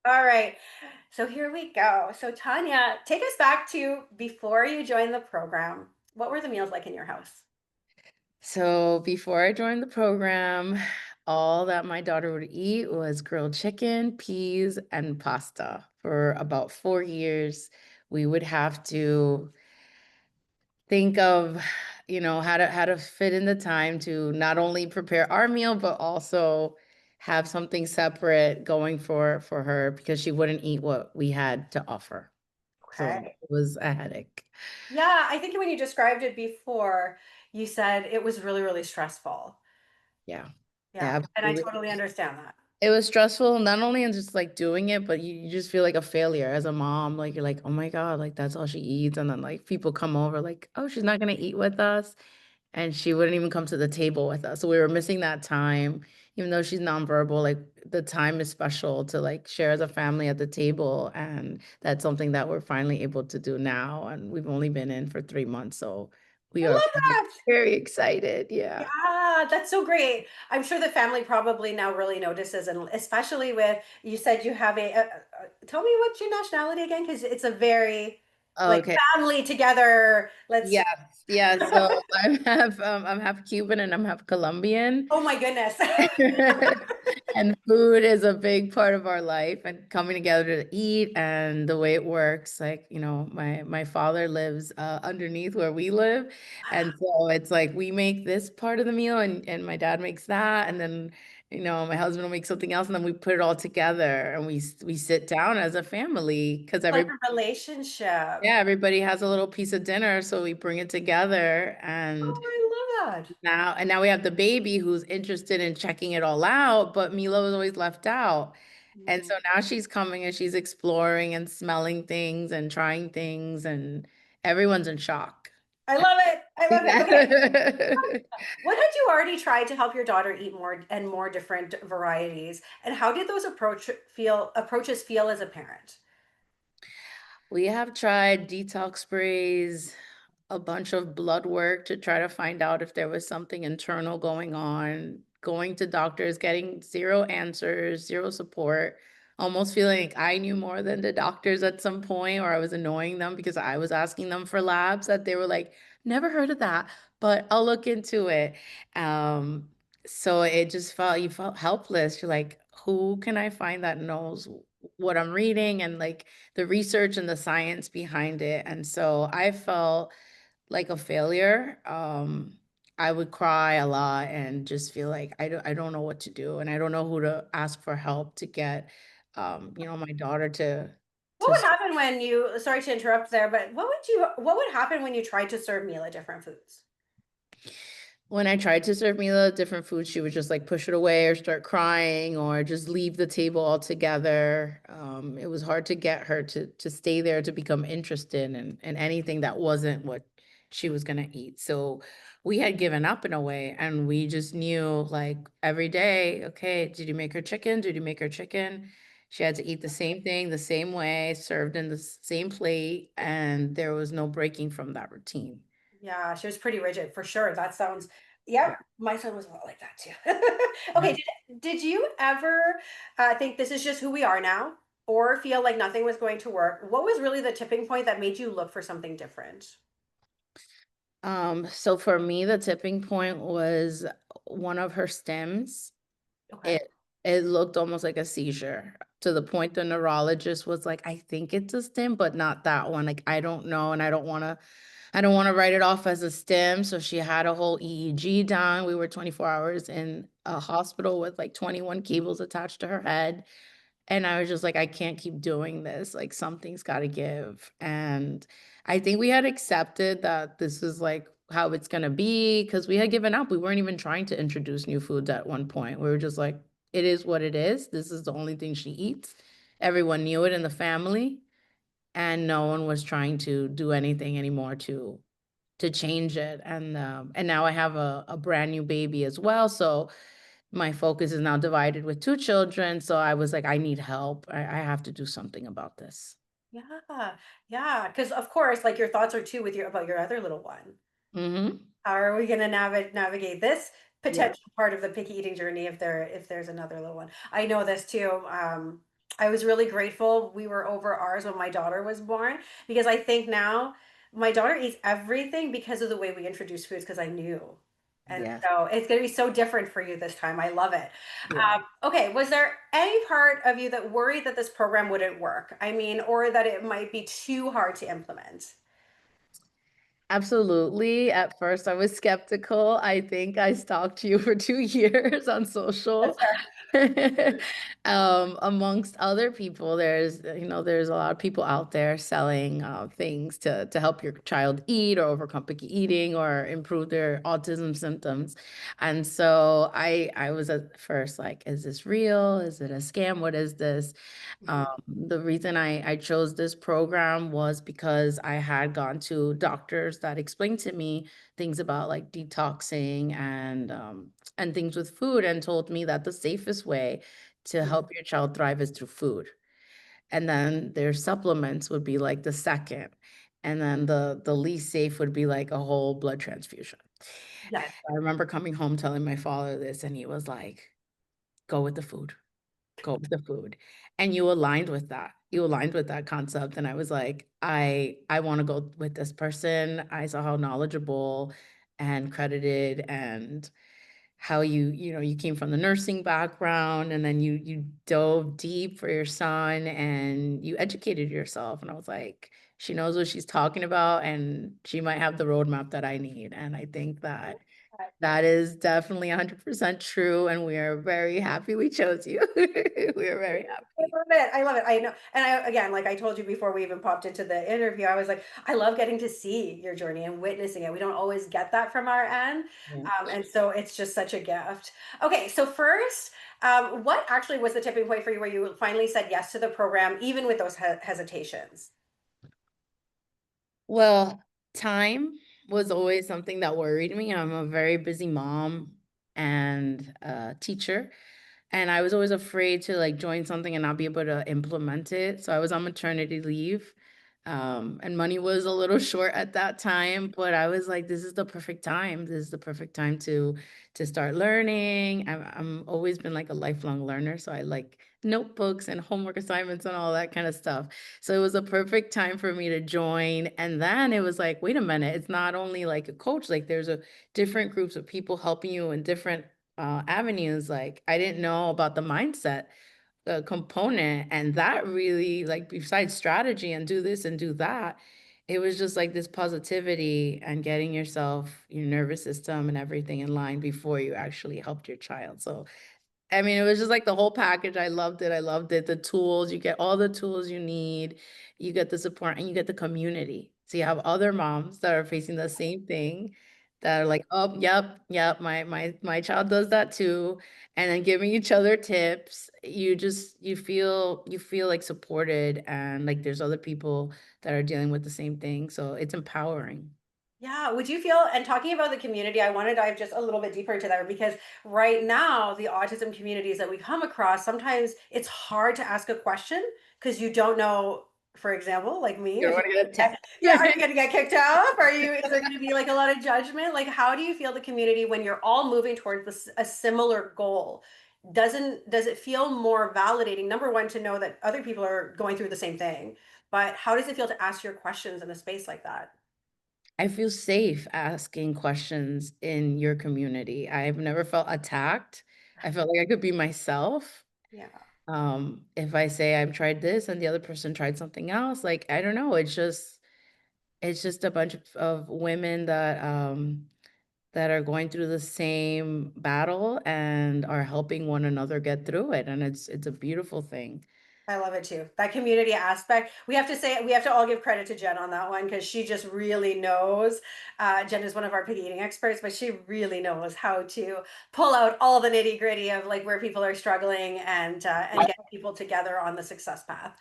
All right. So here we go. So Tanya, take us back to before you joined the program. What were the meals like in your house? So before I joined the program, all that my daughter would eat was grilled chicken, peas, and pasta. For about 4 years, we would have to think of, how to fit in the time to not only prepare our meal, but also have something separate going for her because she wouldn't eat what we had to offer. So Okay. it was a headache. Yeah, I think when you described it before, you said it was really, really stressful. Yeah. Yeah, Yeah, and I absolutely. totally understand that. It was stressful, not only in just like doing it, but you just feel like a failure as a mom. Like you're like, oh my God, like that's all she eats. And then like people come over, like, oh, she's not gonna eat with us. And she wouldn't even come to the table with us. So we were missing that time, even though she's nonverbal, like the time is special to like share as a family at the table. And that's something that we're finally able to do now. And we've only been in for 3 months. So we I are love very, that. very excited. Yeah. Yeah, that's so great. I'm sure the family probably now really notices, and especially with you said you have tell me what's your nationality again, because it's a very like Okay. family together. Let's. Yes, yes. So I'm half Cuban and I'm half Colombian. Oh my goodness. And food is a big part of our life and coming together to eat and the way it works. Like, my father lives underneath where we live. And so it's like we make this part of the meal and my dad makes that. And then, my husband will make something else and then we put it all together and we sit down as a family because Like a relationship. yeah, everybody has a little piece of dinner, so we bring it together Oh, I love that. now we have the baby who's interested in checking it all out, but Mila was always left out. And Mm. so now she's coming and she's exploring and smelling things and trying things and everyone's in shock. I love it. I love it. Okay. Yeah. What had you already tried to help your daughter eat more and more different varieties? And how did those approaches feel as a parent? We have tried detox sprays, a bunch of blood work to try to find out if there was something internal going on, going to doctors, getting zero answers, zero support, almost feeling like I knew more than the doctors at some point, or I was annoying them because I was asking them for labs that they were like, never heard of that, but I'll look into it. Um, so it just you felt helpless. You're like, who can I find that knows what I'm reading and like the research and the science behind it? And so I felt like a failure. I would cry a lot and just feel like I don't know what to do and I don't know who to ask for help to get my daughter What to would happen when you, sorry to interrupt there, but what would happen when you tried to serve Mila different foods? when I tried to serve Mila different foods, she would just like push it away or start crying or just leave the table altogether. It was hard to get her to stay there to become interested in anything that wasn't what she was gonna eat. So we had given up in a way, and we just knew like every day, okay, did you make her chicken? Did you make her chicken? She had to eat the same thing the same way, served in the same plate, and there was no breaking from that routine. Yeah, she was pretty rigid for sure. That sounds, yeah, Yeah. my son was a lot like that too. Yeah. Okay, did you ever think this is just who we are now or feel like nothing was going to work? What was really the tipping point that made you look for something different? So for me, the tipping point was one of her stems. Okay. It looked almost like a seizure to the point the neurologist was like, I think it's a stem, but not that one. Like, I don't know. And I don't wanna write it off as a stem. So she had a whole EEG done. We were 24 hours in a hospital with like 21 cables attached to her head. And I was just like, I can't keep doing this. Like, something's got to give. And I think we had accepted that this is like how it's going to be because we had given up. We weren't even trying to introduce new foods at one point. We were just like, it is what it is. This is the only thing she eats. Everyone knew it in the family. And no one was trying to do anything anymore to change it. And now I have a brand new baby as well. So my focus is now divided with 2 children, so I was like, "I need help. I have to do something about this." Yeah. Yeah. Because of course, like your thoughts are too with your about your other little one. Mhm. How are we going to navigate this Yeah. potential part of the picky eating journey if there's another little one? I know this too. I was really grateful we were over ours when my daughter was born because I think now my daughter eats everything because of the way we introduce foods because I knew. And Yes. so it's going to be so different for you this time. I love it. Yeah. Okay, was there any part of you that worried that this program wouldn't work? I mean, or that it might be too hard to implement? Absolutely. At first, I was skeptical. I think I stalked you for 2 years on That's social. fair. Amongst other people, there's a lot of people out there selling things to help your child eat or overcome picky eating or improve their autism symptoms. And so I was at first like, is this real? Is it a scam? What is this? Mhm. The reason I chose this program was because I had gone to doctors that explained to me things about like detoxing and things with food and told me that the safest way to Mhm. help your child thrive is through food. And then their supplements would be like the second. And then the least safe would be like a whole blood transfusion. And Yes. I remember coming home telling my father this, and he was like, go with the food, go with the food. And you aligned with that. You aligned with that concept. And I was like, I want to go with this person. I saw how knowledgeable and credited and how you came from the nursing background and then you dove deep for your son and you educated yourself. And I was like, she knows what she's talking about and she might have the roadmap that I need. And I think that that is definitely 100% true, and we are very happy we chose you. We are very I happy. love it. I love it. I know. And I, again, like I told you before we even popped into the interview, I was like, I love getting to see your journey and witnessing it. We don't always get that from our end. Yeah. And so it's just such a gift. Okay. So, first, what actually was the tipping point for you where you finally said yes to the program, even with those hesitations? Well, time was always something that worried me. I'm a very busy mom and teacher. And I was always afraid to like join something and not be able to implement it. So I was on maternity leave. And money was a little short at that time, but I was like, this is the perfect time. This is the perfect time to start learning. I'm always been like a lifelong learner. So I like notebooks and homework assignments and all that kind of stuff. So it was a perfect time for me to join. And then it was like, wait a minute, it's not only like a coach, like there's a different groups of people helping you in different avenues. Like I didn't know about the mindset component, and that really, like, besides strategy and do this and do that, it was just like this positivity and getting yourself, your nervous system and everything in line before you actually helped your child. So I mean, it was just like the whole package. I loved it. I loved it. The tools, you get all the tools you need. You get the support and you get the community. So you have other moms that are facing the same thing that are like, "Oh, yep, yep, my child does that too." And then giving each other tips. You feel like supported and like there's other people that are dealing with the same thing. So it's empowering. Yeah, would you feel, and talking about the community, I want to dive just a little bit deeper into that because right now, the autism communities that we come across, sometimes it's hard to ask a question because you don't know, for example, like me, You don't if want to get yeah, are attacked. you going to get kicked off? Are you, is there going to be like a lot of judgment? Like, how do you feel the community when you're all moving towards this, a similar goal? Does it feel more validating, number one, to know that other people are going through the same thing, but how does it feel to ask your questions in a space like that? I feel safe asking questions in your community. I've never felt attacked. I felt like I could be myself. Yeah. If I say I've tried this and the other person tried something else, like I don't know, it's just a bunch of women that are going through the same battle and are helping one another get through it. And it's a beautiful thing. I love it too. That community aspect. We have to all give credit to Jen on that one because she just really knows. Jen is one of our picky eating experts, but she really knows how to pull out all the nitty gritty of like where people are struggling and get people together on the success path.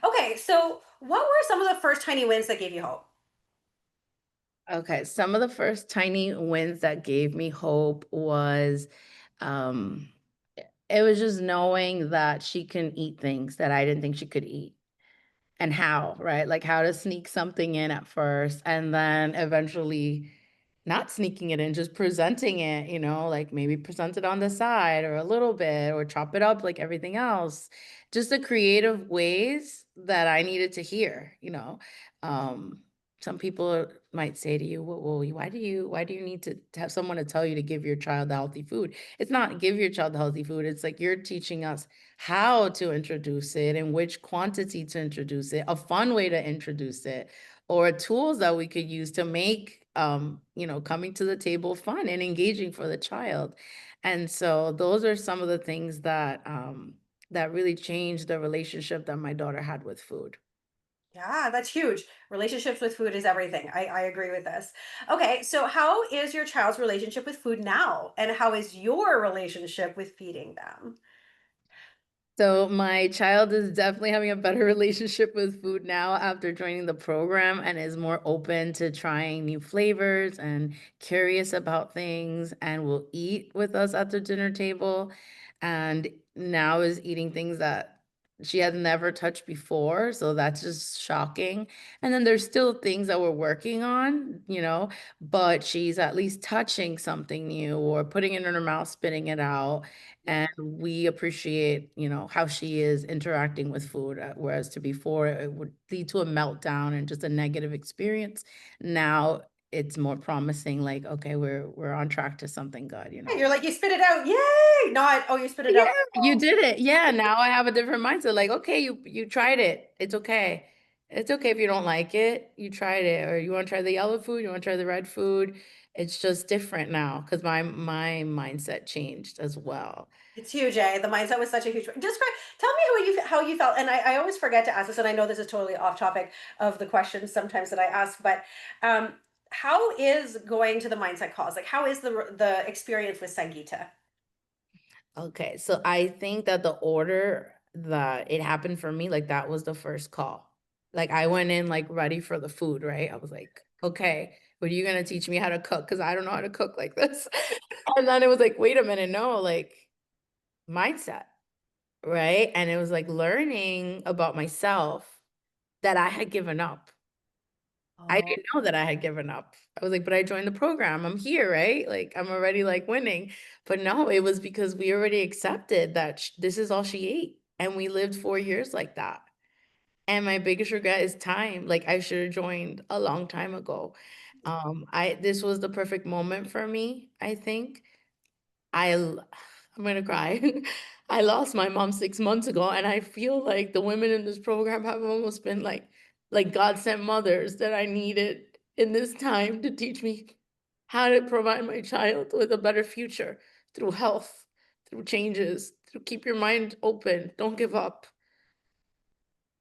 Okay, so what were some of the first tiny wins that gave you hope? Okay, some of the first tiny wins that gave me hope was um it was just knowing that she can eat things that I didn't think she could eat and how, right? Like how to sneak something in at first and then eventually not sneaking it in, just presenting it, like maybe present it on the side or a little bit or chop it up like everything else. Just the creative ways that I needed to hear. Um, some people might say to you, well, why do you need to have someone to tell you to give your child the healthy food? It's not give your child the healthy food. It's like you're teaching us how to introduce it and which quantity to introduce it, a fun way to introduce it, or tools that we could use to make coming to the table fun and engaging for the child. And so those are some of the things that really changed the relationship that my daughter had with food. Yeah, that's huge. Relationships with food is everything. I agree with this. Okay, so how is your child's relationship with food now? And how is your relationship with feeding them? So my child is definitely having a better relationship with food now after joining the program and is more open to trying new flavors and curious about things and will eat with us at the dinner table and now is eating things that she had never touched before. So that's just shocking. And then there's still things that we're working on, but she's at least touching something new or putting it in her mouth, spitting it out, and we appreciate, how she is interacting with food, whereas to before it would lead to a meltdown and just a negative experience. Now it's more promising, like, okay, we're on track to something good, you And know. you're like, you spit it out. Yay! Not, oh, you spit it Yeah, out. you did it. Yeah, now I have a different mindset. Like, okay, you tried it. It's okay. It's okay if you don't like it. You tried it, or you want to try the yellow food, you want to try the red food. It's just different now because my mindset changed as well. It's huge, eh? The mindset was such a huge. Describe. Tell me how you felt. And I always forget to ask this, and I know this is totally off topic of the questions sometimes that I ask, but um, how is going to the mindset calls? Like, how is the experience with Sangeeta? Okay, so I think that the order that it happened for me, like that was the first call. Like I went in like ready for the food, right? I was like, okay, what are you gonna teach me how to cook? Because I don't know how to cook like this. And then it was like, wait a minute, no, like mindset, right? And it was like learning about myself that I had given up. I Oh, didn't know that I had given up. I was like, "But I joined the program. I'm here, right? Like, I'm already, like, winning." But no, it was because we already accepted that sh this is all she ate, and we lived 4 years like that. And my biggest regret is time. Like, I should have joined a long time ago. I this was the perfect moment for me, I think. I l I'm gonna cry. I lost my mom 6 months ago, and I feel like the women in this program have almost been like God sent mothers that I needed in this time to teach me how to provide my child with a better future through health, through changes, through keep your mind open, don't give up.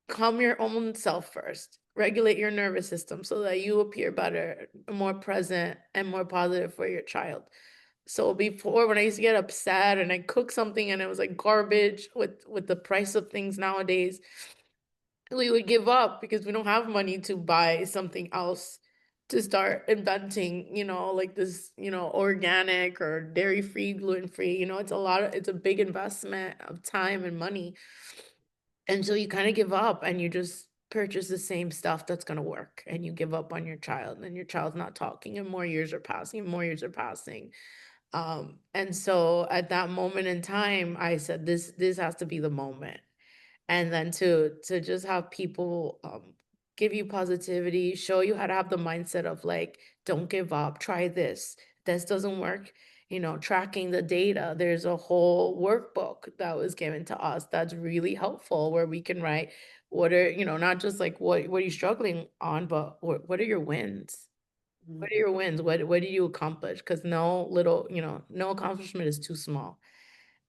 Calm your own self first. Regulate your nervous system so that you appear better, more present, and more positive for your child. So before, when I used to get upset and I cook something and it was like garbage with the price of things nowadays, we would give up because we don't have money to buy something else to start inventing, like this, organic or dairy-free, gluten-free, it's a big investment of time and money. And so you kind of give up and you just purchase the same stuff that's going to work and you give up on your child and your child's not talking and more years are passing and more years are passing. And so at that moment in time, I said, this has to be the moment. And then to just have people give you positivity, show you how to have the mindset of like, don't give up, try this. This doesn't work, tracking the data. There's a whole workbook that was given to us that's really helpful where we can write not just like what are you struggling on, but what are your wins? mhm. What are your wins? What did you accomplish? Because no accomplishment is too small.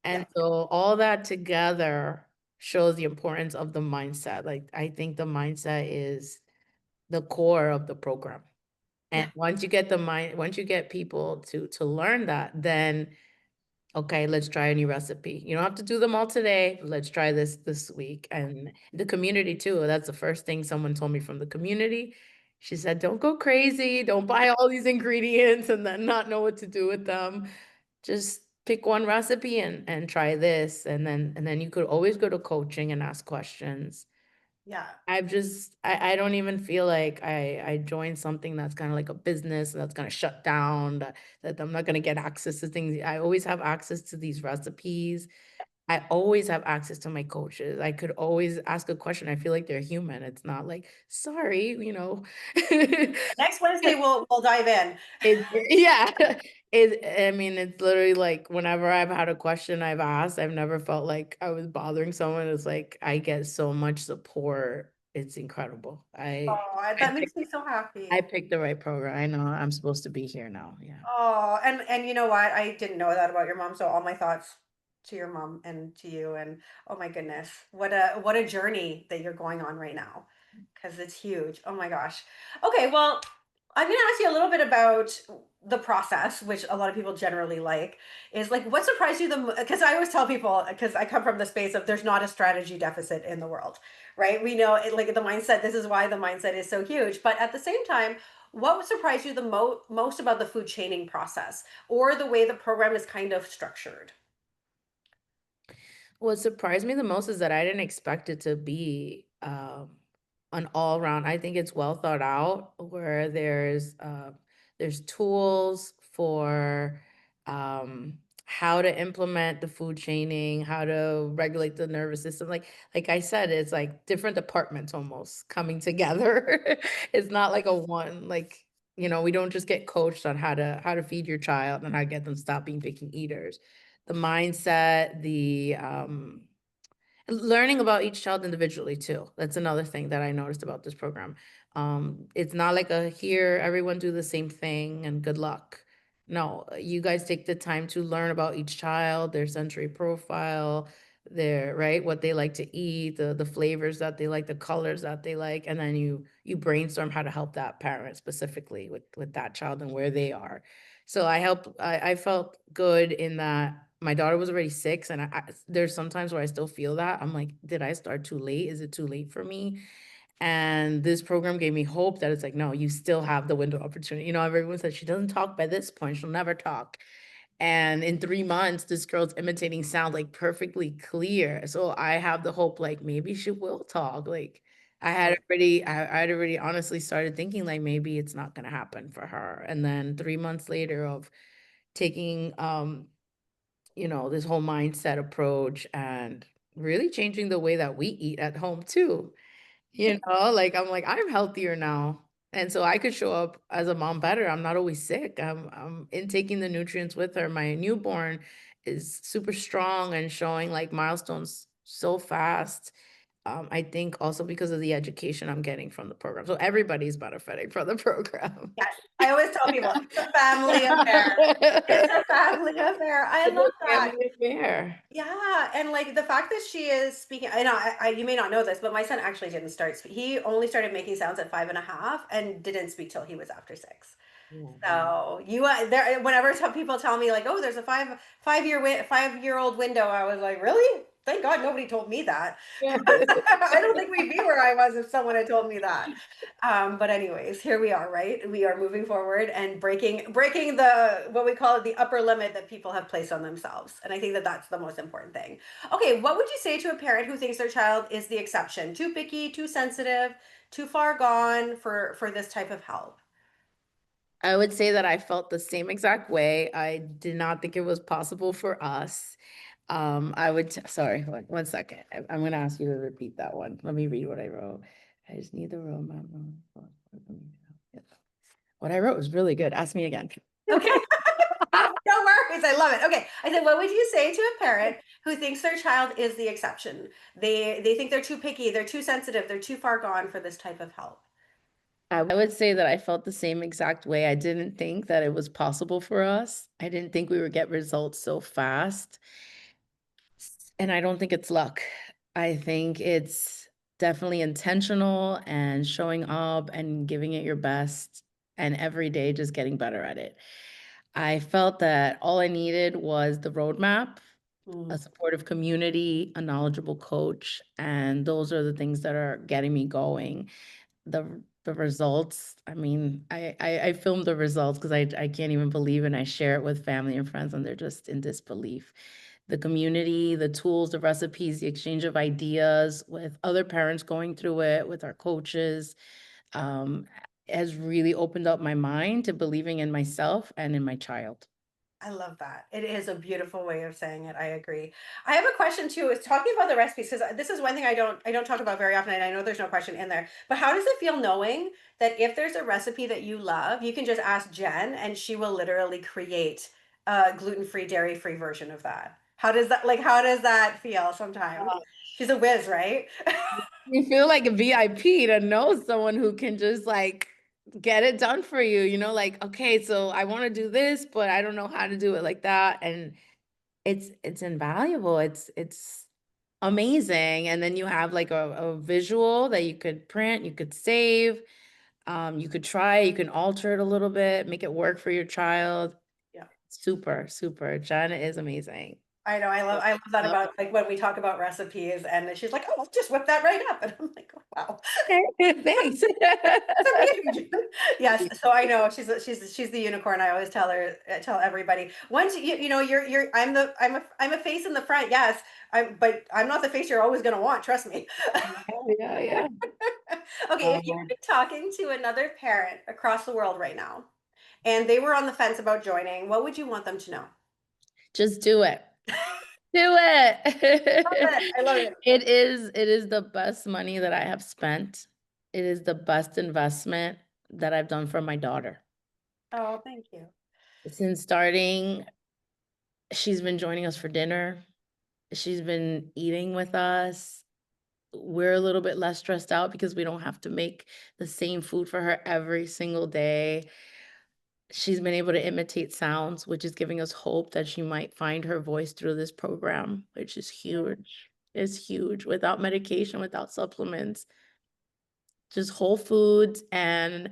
And Yeah, so all that together shows the importance of the mindset. Like I think the mindset is the core of the program. yeah, And once you get people to learn that, then okay, let's try a new recipe. You don't have to do them all today. Let's try this week. And the community too. That's the first thing someone told me from the community. She said, "Don't go crazy. Don't buy all these ingredients and then not know what to do with them. Just pick one recipe and try this." And then you could always go to coaching and ask questions. Yeah. I don't even feel like I joined something that's kinda like a business that's gonna shut down, that I'm not gonna get access to things. I always have access to these recipes. I always have access to my coaches. I could always ask a question. I feel like they're human. It's not like, "Sorry," you know? Next Wednesday, we'll dive in. Yeah. I mean, it's literally like whenever I've had a question I've asked, I've never felt like I was bothering someone. It's like I get so much support. It's incredible. Oh, I that makes picked me so I happy. picked the right program. I know I'm supposed to be here now. Yeah. Oh, and you know what? I didn't know that about your mom, so all my thoughts to your mom and to you, and oh my goodness, what a journey that you're going on right now, because it's huge. Oh my gosh. Okay, well, I'm gonna ask you a little bit about the process, which a lot of people generally like, is like what surprised you the because I always tell people, because I come from the space of there's not a strategy deficit in the world, right? We know it, like the mindset, this is why the mindset is so huge, but at the same time, what would surprise you the most about the food chaining process or the way the program is kind of structured? What surprised me the most is that I didn't expect it to be an all round. I think it's well thought out where there's tools for how to implement the food chaining, how to regulate the nervous system. Like I said, it's like different departments almost coming together. It's not like a one like we don't just get coached on how to feed your child and how to get them to stop being picky eaters. The mindset, the learning about each child individually too. That's another thing that I noticed about this program. It's not like a here, everyone do the same thing and good luck. No, you guys take the time to learn about each child, their sensory profile, their right, what they like to eat, the flavors that they like, the colors that they like, and then you brainstorm how to help that parent specifically with that child and where they are. So I felt good in that my daughter was already 6, and there's sometimes where I still feel that. I'm like, "Did I start too late? Is it too late for me?" And this program gave me hope that it's like, "No, you still have the window of opportunity." Everyone says, "She doesn't talk by this point, she'll never talk." And in 3 months, this girl's imitating sound, like, perfectly clear. So I have the hope, like, maybe she will talk. Like, I had already honestly started thinking, like, maybe it's not gonna happen for her. And then 3 months later of taking, this whole mindset approach and really changing the way that we eat at home too. Like I'm like, I'm healthier now. And so I could show up as a mom better. I'm not always sick. I'm intaking the nutrients with her. My newborn is super strong and showing like milestones so fast. I think also because of the education I'm getting from the program. So everybody's benefiting from the program. Yes, I always tell people it's a family affair. It's a family affair. I It's love a that. family affair. Yeah, and like the fact that she is speaking, I know you may not know this, but my son actually didn't he only started making sounds at 5.5 and didn't speak till he was after 6. Mhm. So you there whenever some people tell me like, oh, there's a 5-year old window, I was like, really? Thank God nobody told me that. Yeah. I don't think we'd be where I was if someone had told me that. But anyways, here we are, right? We are moving forward and breaking the what we call it the upper limit that people have placed on themselves. And I think that that's the most important thing. Okay, what would you say to a parent who thinks their child is the exception? Too picky, too sensitive, too far gone for this type of help? I would say that I felt the same exact way. I did not think it was possible for us. I would sorry, one second. I'm gonna ask you to repeat that one. Let me read what I wrote. I just need the roadmap. What I wrote was really good. Ask me again. Okay. No worries. I love it. Okay. I said, what would you say to a parent who thinks their child is the exception? They think they're too picky, they're too sensitive, they're too far gone for this type of help. I would say that I felt the same exact way. I didn't think that it was possible for us. I didn't think we would get results so fast. And I don't think it's luck. I think it's definitely intentional and showing up and giving it your best and every day just getting better at it. I felt that all I needed was the roadmap, a Mm. supportive community, a knowledgeable coach, and those are the things that are getting me going. The results, I mean, I filmed the results because I can't even believe it, and I share it with family and friends, and they're just in disbelief. the community, the tools, the recipes, the exchange of ideas with other parents going through it, with our coaches, um, has really opened up my mind to believing in myself and in my child. I love that. It is a beautiful way of saying it. I agree. I have a question too. Is talking about the recipes because this is one thing I don't talk about very often, and I know there's no question in there. But how does it feel knowing that if there's a recipe that you love, you can just ask Jen, and she will literally create a gluten-free, dairy-free version of that? How does that How does that feel sometimes? She's a whiz, right? You feel like a VIP to know someone who can just like get it done for you, like, okay, so I want to do this, but I don't know how to do it like that. And it's invaluable. It's amazing. And then you have like a visual that you could print, you could save, you could try, you can alter it a little bit, make it work for your child. Yeah. Super, super. Jen is amazing. I know. I love that Love about like when we talk about recipes, and she's like, "Oh, I'll just whip that right up," and I'm like, "Oh, wow." it. Thanks. So amazing. Yes, so I know she's the unicorn. I always tell everybody. Once you're I'm a face in the front. Yes, but I'm not the face you're always going to want. Trust me. Yeah, yeah. Okay, if you Um, were talking to another parent across the world right now, and they were on the fence about joining, what would you want them to know? just do it. Do Love it. it. I love it. It is the best money that I have spent. It is the best investment that I've done for my daughter. Oh, thank you. Since starting, she's been joining us for dinner. She's been eating with us. We're a little bit less stressed out because we don't have to make the same food for her every single day. She's been able to imitate sounds, which is giving us hope that she might find her voice through this program, which is Yeah. huge. It's huge. Without medication, without supplements, just whole foods and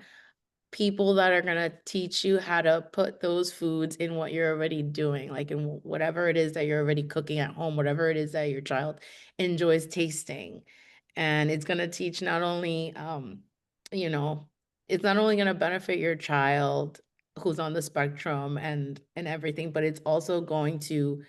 people that are gonna teach you how to put those foods in what you're already doing, like in whatever it is that you're already cooking at home, whatever it is that your child enjoys tasting. And it's gonna teach not only, you know, it's not only gonna benefit your child who's on the spectrum and everything, but it's also going to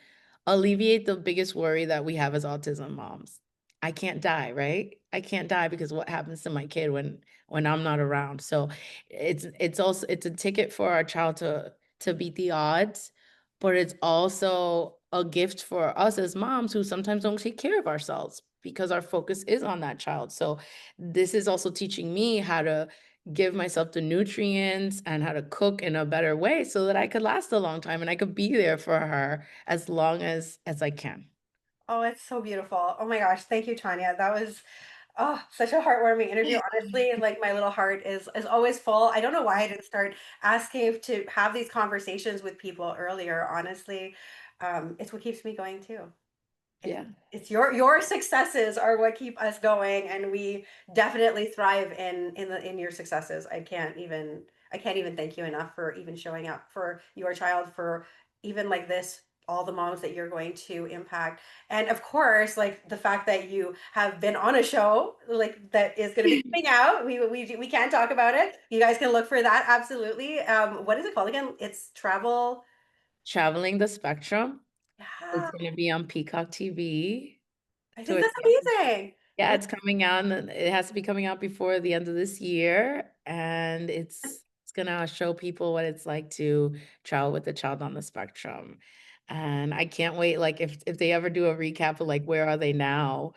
alleviate the biggest worry that we have as autism moms. I can't die, right? I can't die because what happens to my kid when I'm not around. So it's a ticket for our child to beat the odds, but it's also a gift for us as moms who sometimes don't take care of ourselves because our focus is on that child. So this is also teaching me how to give myself the nutrients and how to cook in a better way so that I could last a long time and I could be there for her as long as I can. Oh, it's so beautiful. Oh my gosh, thank you, Tanya. That was such a heartwarming interview. Honestly, like my little heart is always full. I don't know why I didn't start asking to have these conversations with people earlier, honestly. It's what keeps me going too. It, Yeah. it's your successes are what keep us going, and we definitely thrive in your successes. I can't even thank you enough for even showing up for your child, for even like this, all the moms that you're going to impact, and of course like the fact that you have been on a show like that is going to be coming out. We can't talk about it. You guys can look for that, absolutely. What is it called again? It's travel. Traveling the Spectrum. It's Yeah, gonna be on Peacock TV I think towards that's the end. amazing. Yeah, it's coming out, and it has to be coming out before the end of this year, and it's gonna show people what it's like to travel with a child on the spectrum, and I can't wait, like, if they ever do a recap of, like, where are they now,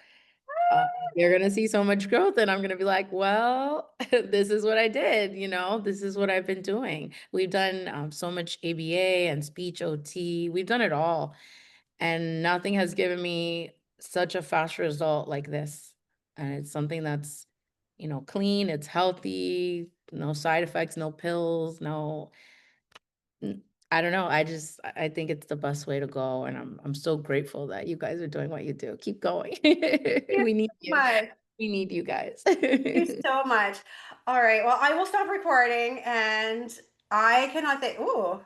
they're gonna see so much growth, and I'm gonna be like, "Well, this is what I did, this is what I've been doing." We've done, so much ABA and speech OT, we've done it all, and nothing has given me such a fast result like this. And it's something that's, clean, it's healthy, no side effects, no pills, no I don't know. I think it's the best way to go. And I'm so grateful that you guys are doing what you do. Keep going. Thank you We need so you. much. We need you guys. Thank you so much. All right. Well, I will stop recording, and I cannot think. Ooh.